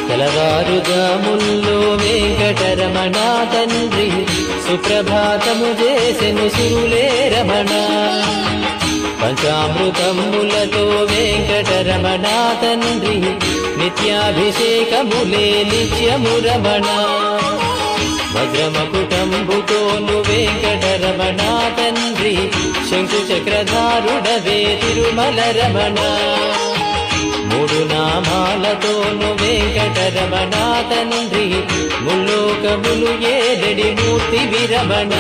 తెలవారుజాముల్లో వెంకటరమణ తండ్రి సుప్రభాతము చేసెను సురులే రమణ. పంచామృతములతో వెంకటరమణ తండ్రి నిత్యాభిషేకములే నిత్యము రమణ. వజ్రమకుటంబుతోను వెంకటరమణ తండ్రి శంకు చక్రధారుడవే తిరుమల రమణ. మూడు నామాలతోను వెంకటరమణ తండ్రి ముల్లోకములు ఏడడి మూర్తి విరమణ.